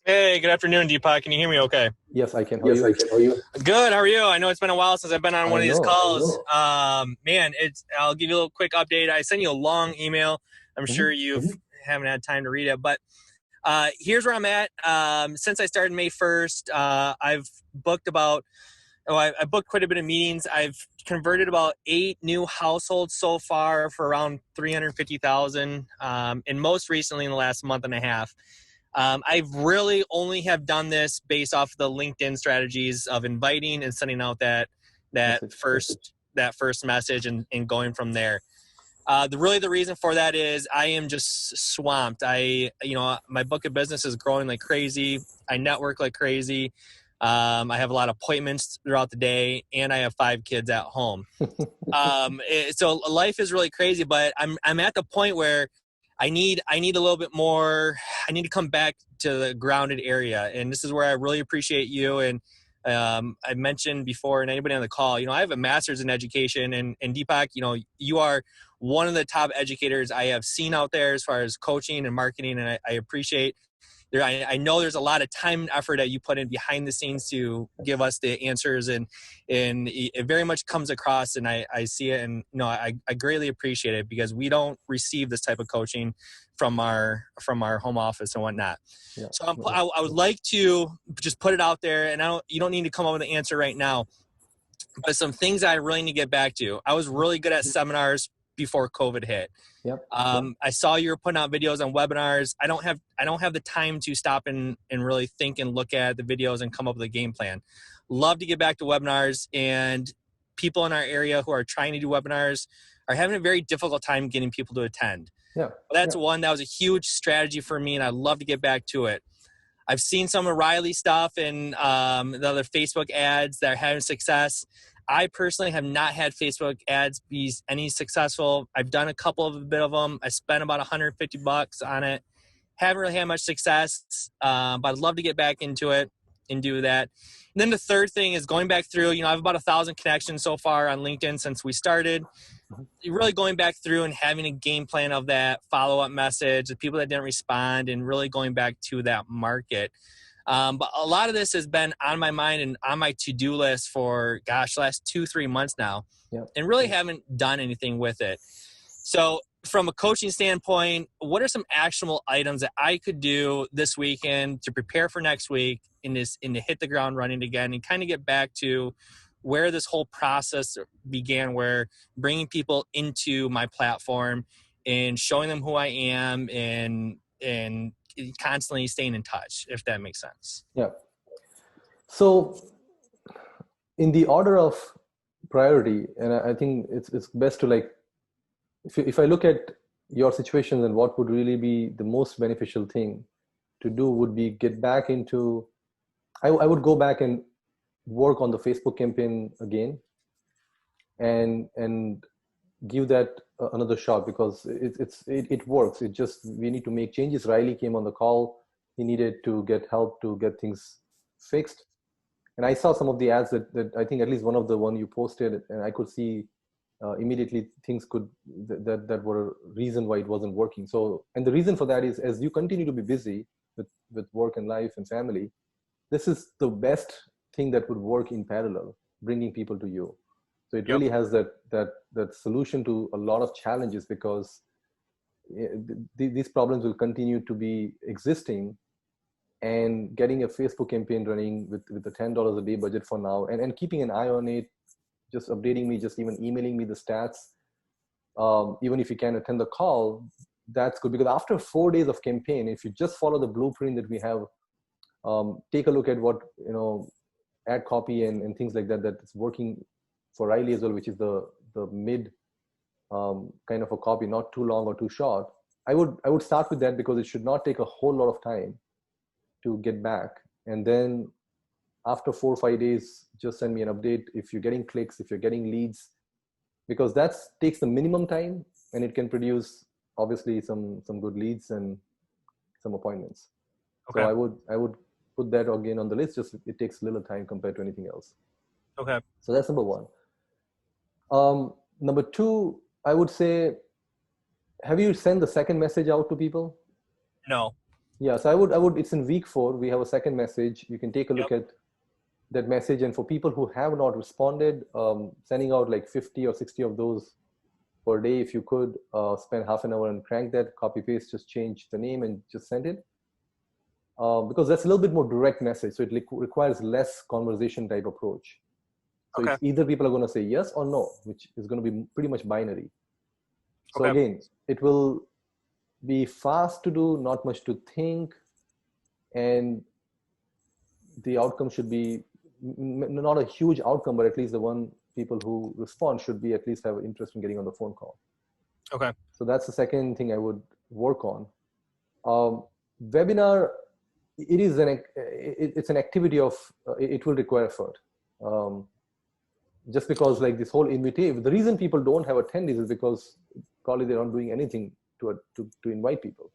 Hey, good afternoon, Deepak. Can you hear me okay? Yes, I can. How are Yes, I you? can. How are you? Good. How are you? I know it's been a while since I've been on one I of these know. calls. Man, I'll give you a little quick update. I sent you a long email. I'm sure Hmm. you haven't had time to read it, but here's where I'm at. Since I started May 1st, I've booked I booked quite a bit of meetings. I've converted about 8 new households so far for around 350,000, and most recently in the last month and a half. I've really only have done this based off the LinkedIn strategies of inviting and sending out that Message. first message and going from there. The reason for that is I am just swamped. My book of business is growing like crazy. I network like crazy. I have a lot of appointments throughout the day, and I have 5 kids at home. So life is really crazy, but I'm at the point where I need a little bit more. I need to come back to the grounded area, and this is where I really appreciate you. And I mentioned before, and anybody on the call, I have a master's in education, and Deepak, you are one of the top educators I have seen out there as far as coaching and marketing, and I appreciate. I know there's a lot of time and effort that you put in behind the scenes to give us the answers, and it very much comes across, and I see it, and I greatly appreciate it because we don't receive this type of coaching from our home office and whatnot. Yeah. So I would like to just put it out there, and you don't need to come up with an answer right now, but some things I really need to get back to. I was really good at seminars before COVID hit. Yep. I saw you were putting out videos on webinars. I don't have the time to stop and really think and look at the videos and come up with a game plan. Love to get back to webinars, and people in our area who are trying to do webinars are having a very difficult time getting people to attend. Yeah. That's one that was a huge strategy for me, and I'd love to get back to it. I've seen some of Riley's stuff and the other Facebook ads that are having success. I personally have not had Facebook ads be any successful. I've done a couple of a bit of them. I spent about $150 on it. Haven't really had much success, but I'd love to get back into it and do that. And then the third thing is going back through. I have about 1,000 connections so far on LinkedIn since we started. Really going back through and having a game plan of that follow-up message, the people that didn't respond, and really going back to that market. But a lot of this has been on my mind and on my to-do list for, the last 2-3 months now, and really haven't done anything with it. So from a coaching standpoint, what are some actionable items that I could do this weekend to prepare for next week and to hit the ground running again and kind of get back to where this whole process began, where bringing people into my platform and showing them who I am and constantly staying in touch, if that makes sense. Yeah. So in the order of priority, and I think it's best to if I look at your situation, then what would really be the most beneficial thing to do would be get back into, I would go back and work on the Facebook campaign again and give that another shot, because it works. It just, we need to make changes. Riley came on the call. He needed to get help to get things fixed. And I saw some of the ads that I think at least one of the one you posted, and I could see immediately things that were a reason why it wasn't working. So, and the reason for that is, as you continue to be busy with work and life and family, this is the best thing that would work in parallel, bringing people to you. So it really has that solution to a lot of challenges, because these problems will continue to be existing. And getting a Facebook campaign running with the $10 a day budget for now, and keeping an eye on it, just updating me, just even emailing me the stats, even if you can attend the call, that's good. Because after 4 days of campaign, if you just follow the blueprint that we have, take a look at what, ad copy and things like that, that's working for Riley as well, which is the mid kind of a copy, not too long or too short. I would start with that, because it should not take a whole lot of time to get back. And then after 4 or 5 days, just send me an update if you're getting clicks, if you're getting leads, because that takes the minimum time, and it can produce obviously some good leads and some appointments. Okay. So I would put that again on the list. Just, it takes little time compared to anything else. Okay. So that's number one. Number two, I would say, have you sent the second message out to people? No. Yeah, so it's in week 4. We have a second message. You can take a look at that message. And for people who have not responded, sending out like 50 or 60 of those per day. If you could spend half an hour and crank that, copy paste, just change the name and just send it. Because that's a little bit more direct message. So it requires less conversation type approach. So Okay. it's either people are going to say yes or no, which is going to be pretty much binary. So Okay. again, it will be fast to do, not much to think, and the outcome should be not a huge outcome, but at least the one people who respond should be at least have interest in getting on the phone call. Okay. So that's the second thing I would work on. Webinar, it's an activity of, it will require effort. Just because like this whole invitation, the reason people don't have attendees is because probably they're not doing anything to invite people.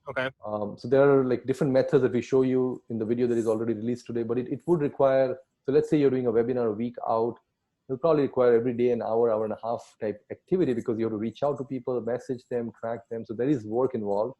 Okay. So there are like different methods that we show you in the video that is already released today, but it would require, so let's say you're doing a webinar a week out, it'll probably require every day an hour, hour and a half type activity, because you have to reach out to people, message them, track them. So there is work involved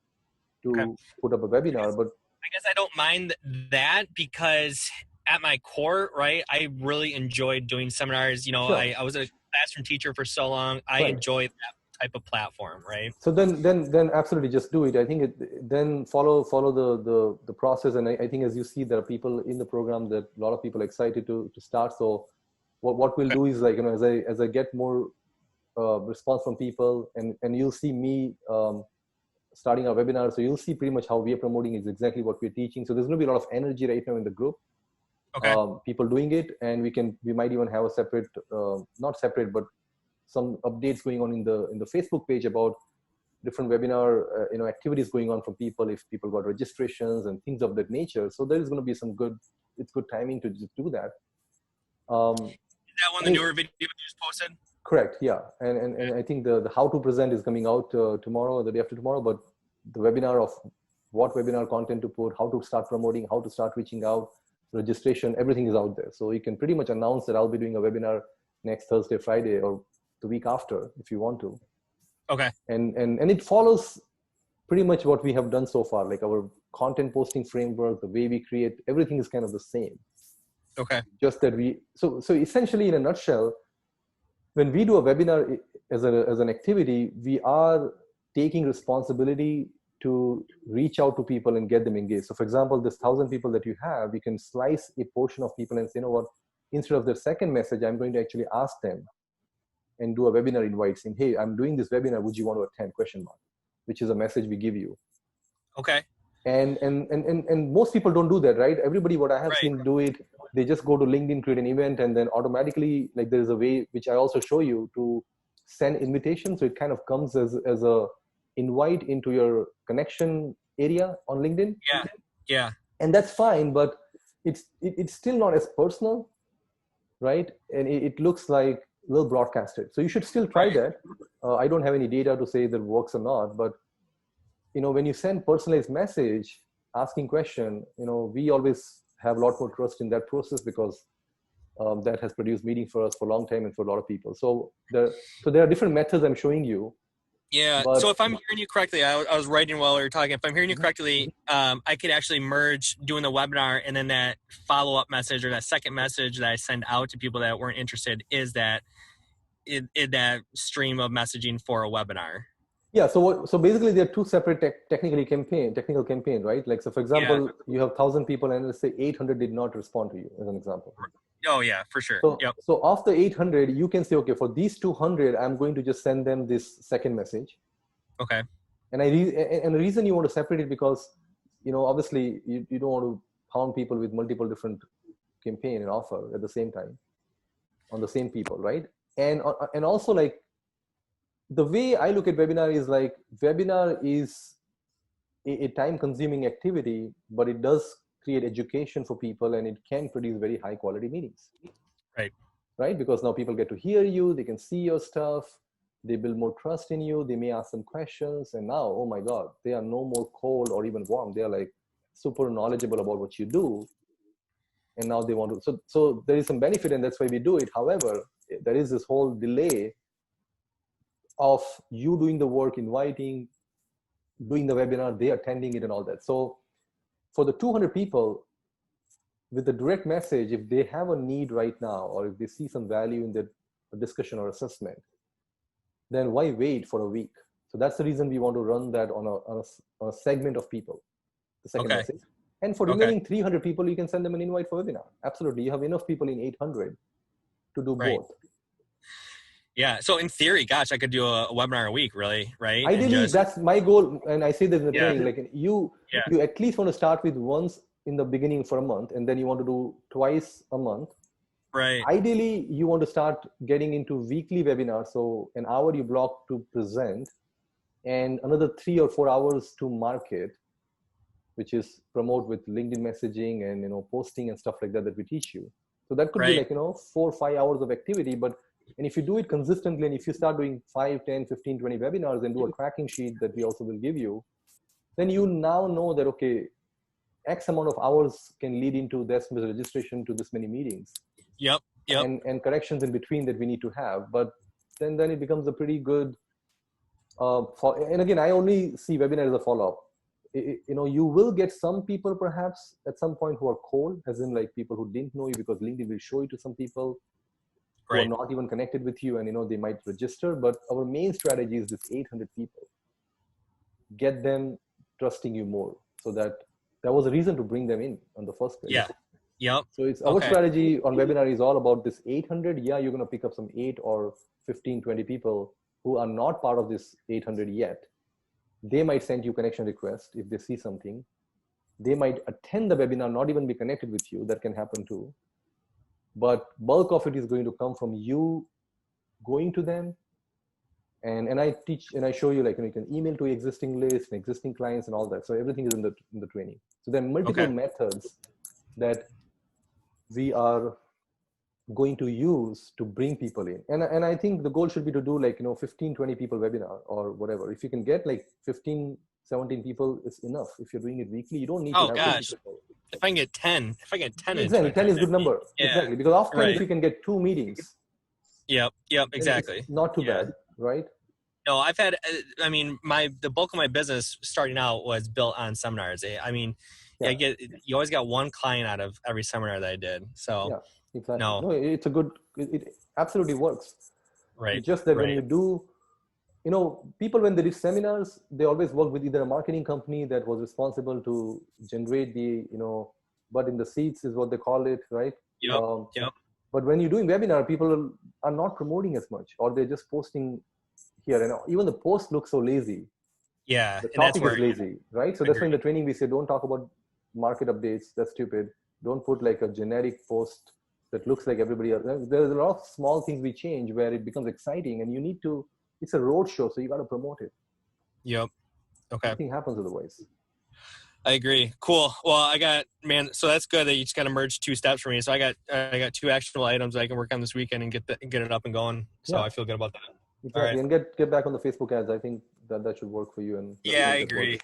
to put up a webinar. But I guess I don't mind that, because at my core, right, I really enjoyed doing seminars. You know, sure. I was a classroom teacher for so long. I enjoy that type of platform, right? So then absolutely just do it. I think then follow the process. And I think as you see, there are people in the program that a lot of people are excited to start. So what we'll do is, like, you know, as I get more response from people, and you'll see me starting our webinar. So you'll see pretty much how we are promoting is exactly what we're teaching. So there's going to be a lot of energy right now in the group. People doing it, and we might even have a separate, not separate, but some updates going on in the Facebook page about different webinar activities going on from people, if people got registrations and things of that nature. So there is going to be it's good timing to just do that. Is that one the newer video you just posted? Correct, yeah. And I think the how to present is coming out tomorrow or the day after tomorrow, but the webinar of what webinar content to put, how to start promoting, how to start reaching out, registration, everything is out there. So you can pretty much announce that I'll be doing a webinar next Thursday, Friday, or the week after if you want to. Okay. And it follows pretty much what we have done so far, like our content posting framework, the way we create, everything is kind of the same. Okay. Just that so essentially, in a nutshell, when we do a webinar as an activity, we are taking responsibility to reach out to people and get them engaged. So for example, this 1,000 people that you have, you can slice a portion of people and say, you know what, instead of their second message, I'm going to actually ask them and do a webinar invite saying, hey, I'm doing this webinar, would you want to attend, ? Which is a message we give you. Okay. And most people don't do that, right? Everybody, what I have seen do it, they just go to LinkedIn, create an event, and then automatically, like, there is a way, which I also show you, to send invitations. So it kind of comes as a invite into your connection area on LinkedIn. Yeah. And that's fine, but it's still not as personal, right? And it looks like a little broadcasted. So you should still try that. I don't have any data to say that it works or not, but when you send personalized message asking question, we always have a lot more trust in that process, because that has produced meeting for us for a long time and for a lot of people. So there are different methods I'm showing you. Yeah. So if I'm hearing you correctly, I was writing while we were talking. If I'm hearing you correctly, I could actually merge doing the webinar, and then that follow-up message or that second message that I send out to people that weren't interested is that in that stream of messaging for a webinar. Yeah. So basically, there are two separate technical campaign, right? Like, so for example, you have 1,000 people, and let's say 800 did not respond to you, as an example. Oh yeah, for sure. So of the 800, you can say, okay, for these 200, I'm going to just send them this second message. Okay. And the reason you want to separate it, because obviously you don't want to pound people with multiple different campaign and offer at the same time on the same people, right? And also, like, the way I look at webinar is, like, webinar is a time-consuming activity, but it does create education for people, and it can produce very high-quality meetings. Right? Because now people get to hear you, they can see your stuff, they build more trust in you, they may ask some questions, and now, oh my God, they are no more cold or even warm. They are like super knowledgeable about what you do, and now they want to. So there is some benefit, and that's why we do it. However, there is this whole delay of you doing the work, inviting, doing the webinar, they attending it and all that. So for the 200 people, with the direct message, if they have a need right now, or if they see some value in the discussion or assessment, then why wait for a week? So that's the reason we want to run that on a segment of people, the second message. And for remaining 300 people, you can send them an invite for webinar. Absolutely. You have enough people in 800 to do both. Yeah. So in theory, gosh, I could do a webinar a week, really, right? Ideally, that's my goal. And I say this in the training, like you at least want to start with once in the beginning for a month, and then you want to do twice a month. Right. Ideally, you want to start getting into weekly webinars. So an hour you block to present and another 3 or 4 hours to market, which is promote with LinkedIn messaging and, posting and stuff like that we teach you. So that could be like, 4 or 5 hours of activity. And if you do it consistently, and if you start doing 5, 10, 15, 20 webinars and do a tracking sheet that we also will give you, then you now know that, okay, X amount of hours can lead into this much registration to this many meetings. Yep. And corrections in between that we need to have. But then it becomes a pretty good, and again, I only see webinar as a follow-up. You will get some people perhaps at some point who are cold, as in like people who didn't know you, because LinkedIn will show you to some people who are not even connected with you, and they might register. But our main strategy is this 800 people. Get them trusting you more, so that was a reason to bring them in the first place. Yeah. Yep. So it's our strategy on webinar is all about this 800. Yeah, you're going to pick up some 8 or 15, 20 people who are not part of this 800 yet. They might send you connection request if they see something. They might attend the webinar, not even be connected with you. That can happen too. But bulk of it is going to come from you going to them. And I teach and I show you, like, you can email to existing lists and existing clients and all that. So everything is in the training. So there are multiple methods that we are going to use to bring people in. And I think the goal should be to do like, 15, 20 people webinar or whatever. If you can get like 15, 17 people, it's enough. If you're doing it weekly, you don't need to have 50 people. If I can get 10, exactly, 10 is a good number. Yeah. Exactly, because often if you can get 2 meetings. Yep, exactly. Not too bad, right? No, I've had, the bulk of my business starting out was built on seminars. You always got one client out of every seminar that I did. So yeah, exactly. No, it's a good, it absolutely works. Right. It's just that when you do, people, when they do seminars, they always work with either a marketing company that was responsible to generate the, but in the seats is what they call it, right? Yep. But when you're doing webinar, people are not promoting as much, or they're just posting here. And even the post looks so lazy. Yeah. The topic is lazy, right? So that's why in the training we say, don't talk about market updates. That's stupid. Don't put like a generic post that looks like everybody else. There's a lot of small things we change where it becomes exciting, and you need to, it's a road show, so you got to promote it. Yep. Okay. Nothing happens otherwise. I agree. Cool. Well, so that's good that you just got to merge 2 steps for me. So I got 2 actionable items I can work on this weekend and get it up and going. So I feel good about that. Exactly. All right. And get back on the Facebook ads. I think that should work for you. And I agree.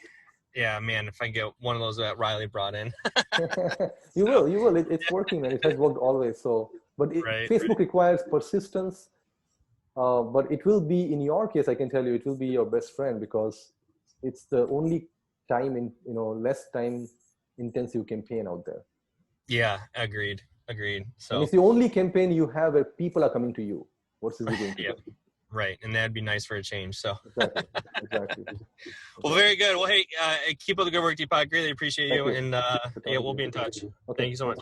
Yeah, man, if I can get one of those that Riley brought in. You will. It's working, man. It has worked always. So, but Facebook requires persistence. But it will be, in your case, I can tell you, it will be your best friend, because it's the only time less time intensive campaign out there. Yeah, agreed. So and it's the only campaign you have where people are coming to you versus you going to them. Right, and that'd be nice for a change. So exactly. Well, very good. Well, hey, keep up the good work, Deepak. Greatly appreciate you, and we'll be in touch. Okay. Thank you so much.